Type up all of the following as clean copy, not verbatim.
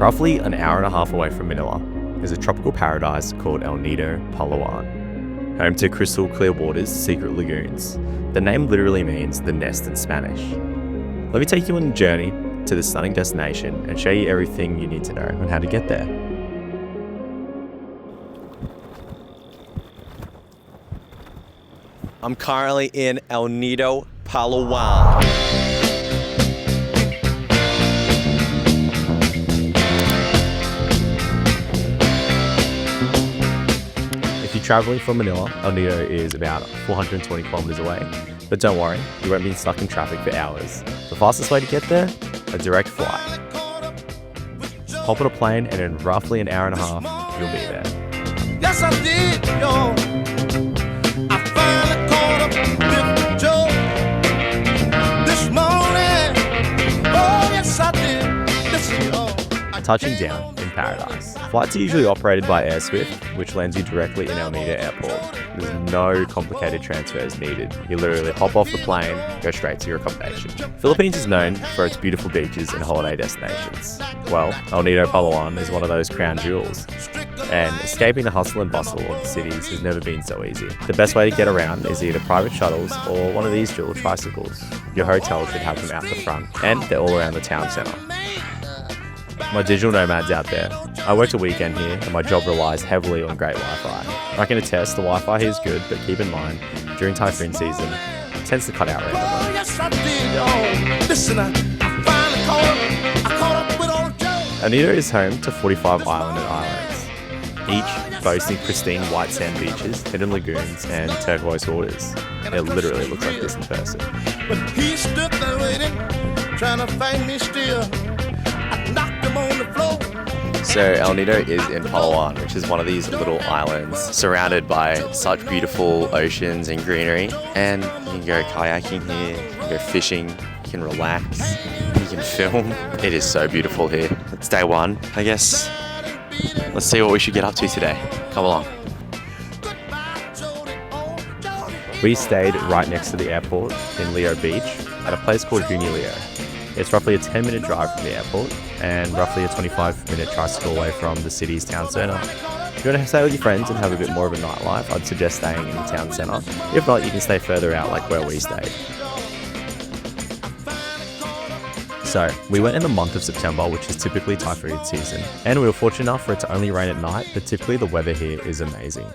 Roughly an hour and a half away from Manila is a tropical paradise called Nido Palawan, home to crystal clear waters, secret lagoons. The name literally means the nest in Spanish. Let me take you on a journey to this stunning destination and show you everything you need to know on how to get there. I'm currently in Nido Palawan. If you're traveling from Manila, Nido is about 420 kilometers away. But don't worry, you won't be stuck in traffic for hours. The fastest way to get there? A direct flight. Hop on a plane and in roughly an hour and a half, you'll be there. Yes, I did, yo. I finally caught up with Joe this morning. Oh, yes, I did. Listen, yo. Touching down in paradise. Flights are usually operated by AirSwift, which lands you directly in Nido Airport. There's no complicated transfers needed. You literally hop off the plane, go straight to your accommodation. Philippines is known for its beautiful beaches and holiday destinations. Well, Nido Palawan is one of those crown jewels. And escaping the hustle and bustle of the cities has never been so easy. The best way to get around is either private shuttles or one of these dual tricycles. Your hotel should have them out the front, and they're all around the town centre. My digital nomads out there, I worked a weekend here and my job relies heavily on great Wi-Fi. I can attest the Wi-Fi here is good, but keep in mind, during typhoon season, it tends to cut out randomly. Oh, yes, I did, yo. Listen, I finally caught up with old Joe. Nido is home to 45 islanded islands, each boasting pristine white sand beaches, hidden lagoons, and turquoise waters. It literally looks like this in person. But he stood there waiting, trying to find me still. I knocked him on the floor. So Nido is in Palawan, which is one of these little islands surrounded by such beautiful oceans and greenery. And you can go kayaking here, you can go fishing, you can relax, you can film. It is so beautiful here. It's day one, I guess. Let's see what we should get up to today. Come along. We stayed right next to the airport in Lio Beach at a place called Lio. It's roughly a 10-minute drive from the airport and roughly a 25-minute tricycle away from the city's town centre. If you want to stay with your friends and have a bit more of a nightlife, I'd suggest staying in the town centre. If not, you can stay further out like where we stayed. So, we went in the month of September, which is typically typhoon season, and we were fortunate enough for it to only rain at night, but typically the weather here is amazing.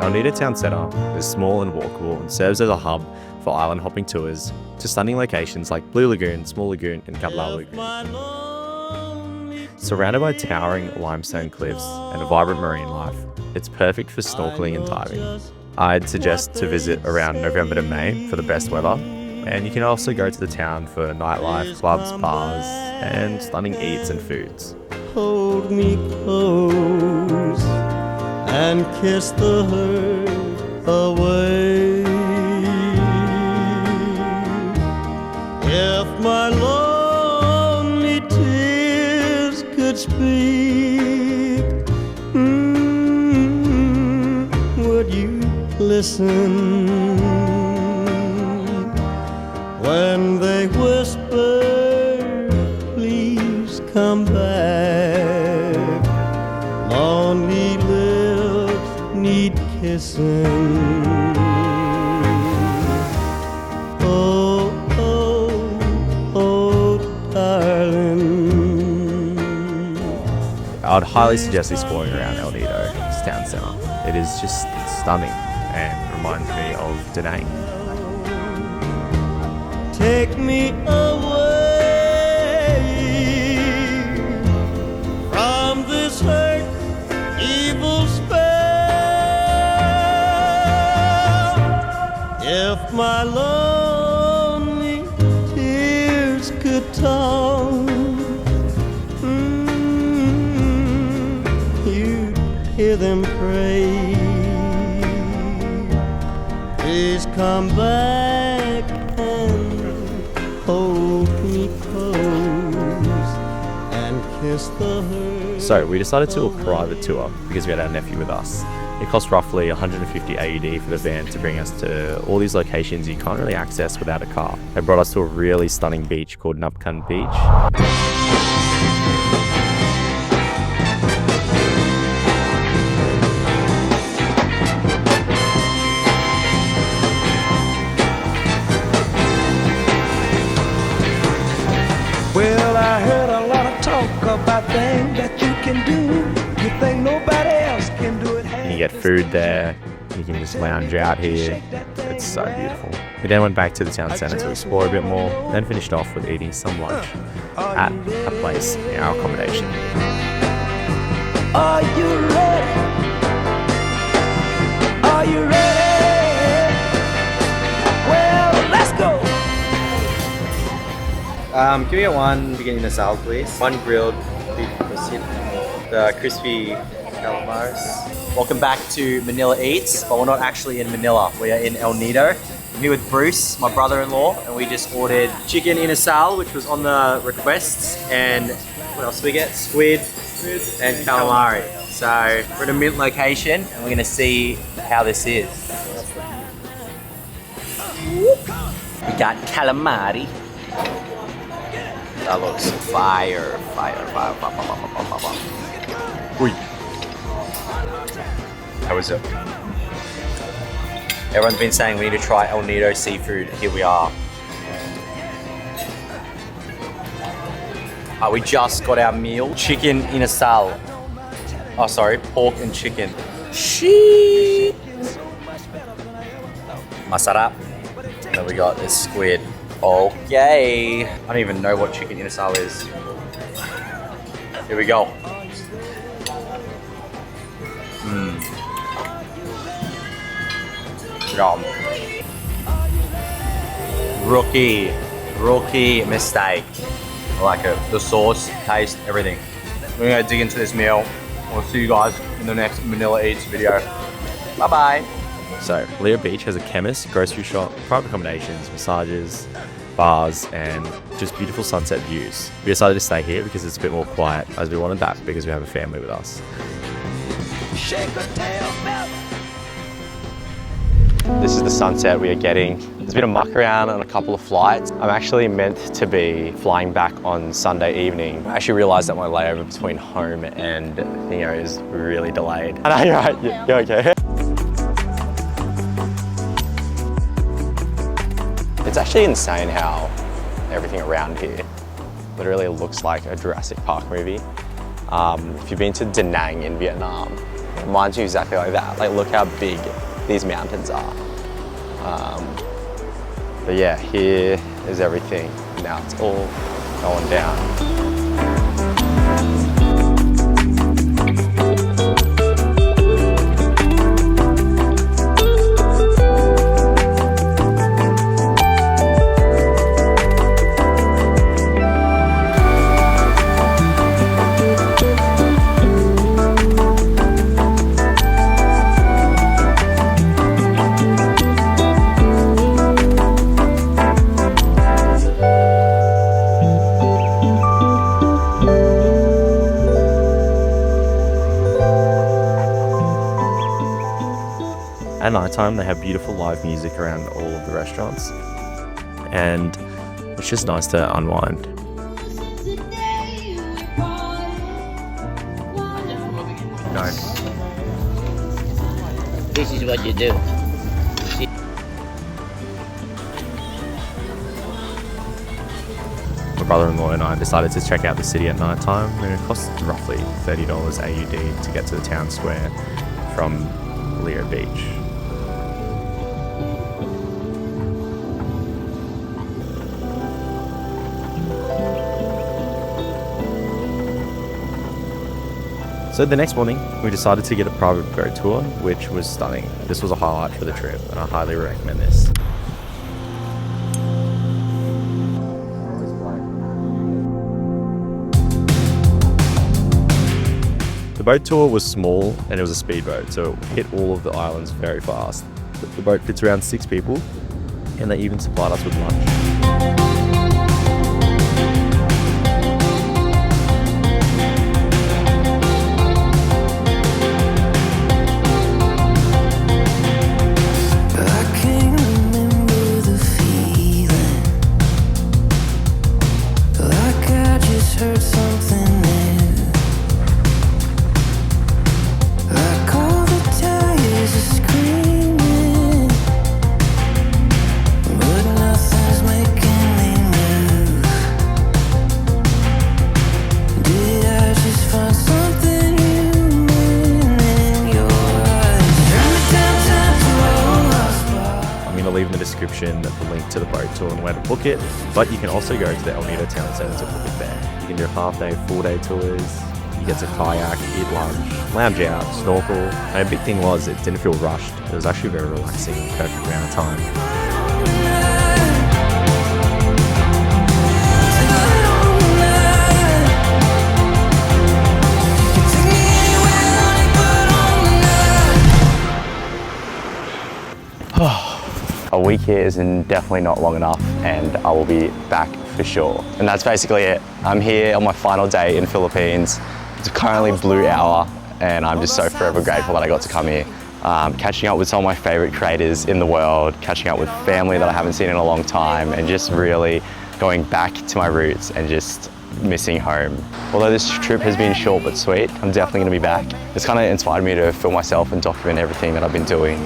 Nido Town Centre is small and walkable and serves as a hub for island hopping tours to stunning locations like Blue Lagoon, Small Lagoon and Cabral Lagoon. Surrounded by towering limestone cliffs and a vibrant marine life, it's perfect for snorkeling and diving. I'd suggest to visit around November to May for the best weather, and you can also go to the town for nightlife, clubs, bars and stunning eats and foods. Hold me close and kiss the hurt away. If my lonely tears could speak, would you listen when they whisper, please come back? Lonely lips need kissing. Oh, oh, oh, darling. I'd highly suggest exploring around Nido town centre. It is just stunning and reminds me of Da Nang. Take me away from this hurt, evil spell. If my lonely tears could talk, you'd hear them pray. Please come back and hold me close and kiss the hurt. So we decided to do a private tour because we had our nephew with us. It cost roughly 150 AUD for the van to bring us to all these locations you can't really access without a car. They brought us to a really stunning beach called Nacpan Beach. Well, I heard a lot of talk about things that you can do. You think nobody else can do it. And you get food there. You can just lounge out here. It's so beautiful. We then went back to the town centre to explore a bit more, then finished off with eating some lunch at a place in our accommodation. Are you ready? Are you ready? Well, let's go. Can we get one beginning the salad, please? One grilled beef proceed. The crispy calamars. Welcome back to Manila Eats, but we're not actually in Manila. We are in El Nido. I'm here with Bruce, my brother-in-law, and we just ordered chicken in a sal, which was on the requests, and what else did we get? Squid and calamari. So we're at a mint location, and we're gonna see how this is. We got calamari. That looks fire. Ui. How was it? Everyone's been saying we need to try El Nido seafood. Here we are. We just got our meal. Chicken in a sal. Oh, sorry, pork and chicken. Sheesh. Masarap. And then we got this squid. Okay. I don't even know what chicken in a sal is. Here we go. Yum. Rookie mistake. I like it. The sauce, taste, everything. We're gonna dig into this meal. We'll see you guys in the next Manila Eats video. Bye-bye. So, Lio Beach has a chemist, grocery shop, private accommodations, massages, bars, and just beautiful sunset views. We decided to stay here because it's a bit more quiet, as we wanted that because we have a family with us. Shake the tail feather. This is the sunset we are getting. There's been a muck around on a couple of flights. I'm actually meant to be flying back on Sunday evening. I actually realized that my layover between home and Nio is really delayed. I know, you're right, you're okay. It's actually insane how everything around here literally looks like a Jurassic Park movie. If you've been to Da Nang in Vietnam, it reminds you exactly like that. Like, look how big these mountains are. But yeah, here is everything. Now it's all going down. At night time, they have beautiful live music around all of the restaurants, and it's just nice to unwind. No. This is what you do. My brother-in-law and I decided to check out the city at night time, and it costs roughly $30 AUD to get to the town square from Lio Beach. So the next morning, we decided to get a private boat tour, which was stunning. This was a highlight for the trip, and I highly recommend this. The boat tour was small, and it was a speedboat, so it hit all of the islands very fast. The boat fits around 6 people, and they even supplied us with lunch. heard something new. Like all the tires are screaming, but nothing's making me move. Did I just find something human in your eyes? Every time to roll off. I'm going to leave in the description the link to the boat tour and where to book it, but you can also go to the El Nido Town Centre to book it there. You can do half-day, full-day tours, you get to kayak, eat lunch, lounge out, snorkel, and a big thing was it didn't feel rushed. It was actually very relaxing, perfect amount of time. A week here is definitely not long enough, and I will be back for sure. And that's basically it. I'm here on my final day in Philippines. It's currently blue hour, and I'm just so forever grateful that I got to come here. Catching up with some of my favorite creators in the world, catching up with family that I haven't seen in a long time, and just really going back to my roots and just missing home. Although this trip has been short but sweet, I'm definitely going to be back. It's kind of inspired me to film myself and document everything that I've been doing.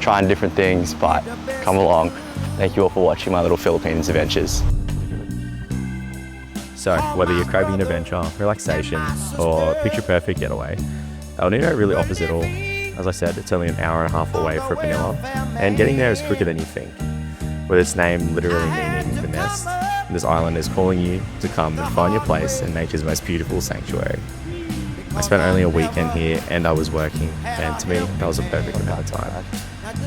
Trying different things, but come along. Thank you all for watching my little Philippines adventures. So, whether you're craving an adventure, relaxation, or picture-perfect getaway, El Nido really offers it all. As I said, it's only an hour and a half away from Manila, and getting there is quicker than you think. With its name literally meaning the nest, this island is calling you to come and find your place in nature's most beautiful sanctuary. I spent only a weekend here and I was working, and to me, that was a perfect amount of time.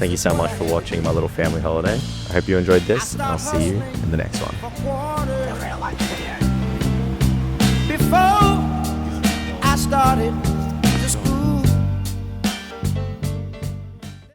Thank you so much for watching my little family holiday. I hope you enjoyed this, and I'll see you in the next one. Before I started